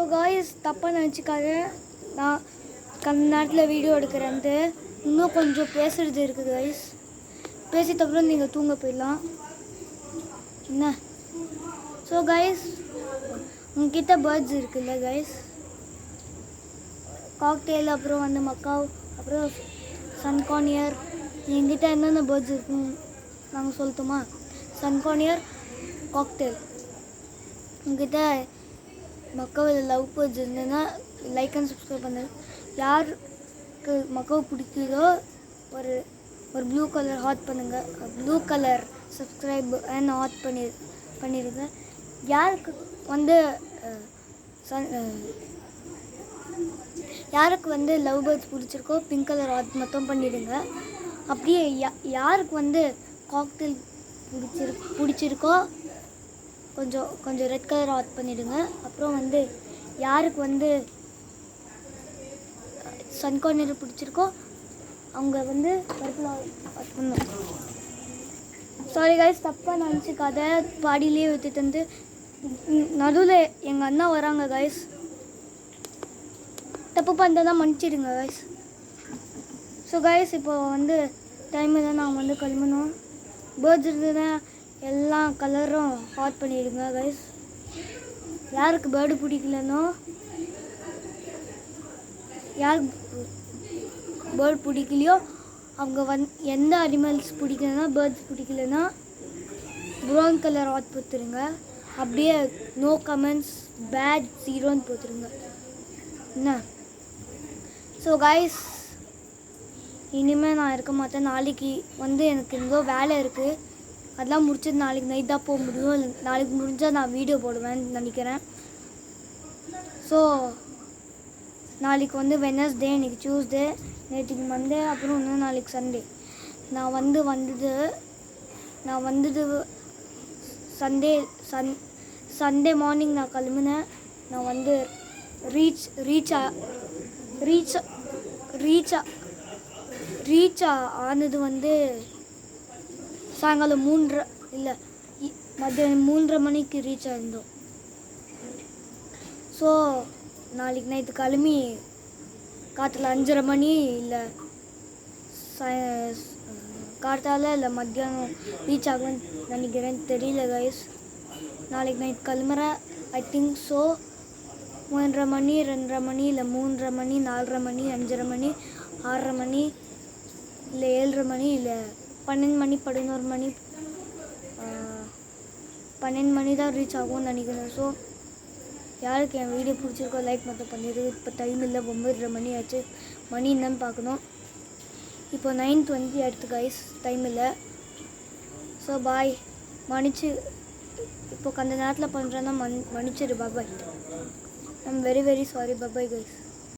So guys தப்பாக நினச்சிக்காத, நான் கொஞ்ச நேரத்தில் வீடியோ எடுக்கிறேன்ட்டு இன்னும் கொஞ்சம் பேசுகிறது இருக்குது காய்ஸ். பேசிட்டப்புறம் நீங்கள் தூங்க போயிடலாம் என்ன. ஸோ காய்ஸ் உங்ககிட்ட பேர்ட்ஸ் இருக்குல்ல காய்ஸ், காக்டெயில், அப்புறம் வந்து மக்காவ், அப்புறம் சன்கானியர். என்கிட்ட என்னென்ன பேர்ட்ஸ் இருக்குன்னு நாங்கள் சொல்லட்டுமா? சன்கானியர், காக்டெயில். உங்ககிட்ட மக்காவில் லவ் பேர்ட்ஸ் இருந்ததுன்னா லைக் அண்ட் சப்ஸ்கிரைப் பண்ணுங்க. யாருக்கு மக்காவ் பிடிக்குதோ ஒரு ஒரு ப்ளூ கலர் ஹாட் பண்ணுங்கள், blue colour subscribe and hot பண்ணிடுங்க. யாருக்கு வந்து யாருக்கு வந்து லவ் பேர்ட்ஸ் பிடிச்சிருக்கோ பிங்க் கலர் ஹாட் மட்டும் பண்ணிவிடுங்க. அப்படியே யாருக்கு வந்து காக்டெயில் பிடிச்சிருக்கோ கொஞ்சம் ரெட் கலர் ஹாட் பண்ணிவிடுங்க. அப்புறம் வந்து யாருக்கு வந்து சன்கார்னர் பிடிச்சிருக்கோ அவங்க வந்து பர்பிள் ஹாட் பண்ணணும். சாரி காய்ஸ், தப்பாக நினச்சிக்காத, பாடியிலே விட்டுட்டு வந்து நடுவில் எங்கள் அண்ணா வராங்க காய்ஸ். தப்பு பண்ணுறதா மன்னிச்சிடுங்க காய்ஸ். ஸோ காய்ஸ் இப்போ வந்து டைமில் தான் நான் வந்து கிளம்பணும். பேர்ட்ஸ் இருந்ததுன்னா எல்லா கலரும் ஹாட் பண்ணிடுங்க காய்ஸ். யாருக்கு பேர்டு பிடிக்கலனோ, யாருக்கு பேர்டு பிடிக்கலையோ அவங்க எந்த அனிமல்ஸ் பிடிக்கலன்னா, பேர்ட்ஸ் பிடிக்கலன்னா ப்ரௌன் கலர் ஹாட் போத்துருங்க. அப்படியே நோ கமெண்ட்ஸ், பேட் 0ன்னு போத்துருங்க என்ன. ஸோ காய்ஸ் இனிமேல் நான் இருக்க மாட்டேன். நாளைக்கு வந்து எனக்கு எங்கோ வேலை இருக்குது, அதெல்லாம் முடிச்சது நாளைக்கு நைட் தான் போக முடியும். நாளைக்கு முடிஞ்சால் நான் வீடியோ போடுவேன்னு நினைக்கிறேன். ஸோ நாளைக்கு வந்து வெனஸ்டே, இன்றைக்கி டியூஸ்டே, நேற்றுக்கு மண்டே, அப்புறம் இன்னும் நாளைக்கு சண்டே. நான் வந்தது சண்டே மார்னிங் நான் கிளம்புனேன். நான் வந்து ரீச் ஆனது வந்து சாயங்காலம் மத்தியானம் 3:30 மணிக்கு ரீச் ஆயிருந்தோம். ஸோ நாளைக்கு நைட்டு கிளம்பி காற்றுல 5:30 மணி இல்லை காற்றால இல்லை மத்தியானம் ரீச் ஆகும்னு நினைக்கிறேன், தெரியல கைஸ். நாளைக்கு நைட் கிளம்புறேன் ஐ திங்க் ஸோ. 3:30 மணி, 2:30 மணி, இல்லை 3:30 மணி, 4:30 மணி, 5:30 மணி, 6:30 மணி, இல்லை 7:30 மணி, இல்லை 12 மணி, 11 மணி, 12 மணி தான் ரீச் ஆகும்னு நினைக்கிறேன். ஸோ யாருக்கு என் வீடியோ பிடிச்சிருக்கோ லைக் மட்டும் பண்ணிடு. இப்போ டைம் இல்லை, 9:30 மணி ஆச்சு. மணி என்னன்னு பார்க்கணும். இப்போ 9:20 ஆயிடுத்து கைஸ், டைம் இல்லை. ஸோ பாய், இப்போ கொஞ்ச நேரத்தில் பண்ணுறேன்னா மன்னிச்சிடு. Bye, I am very very sorry. Bye guys.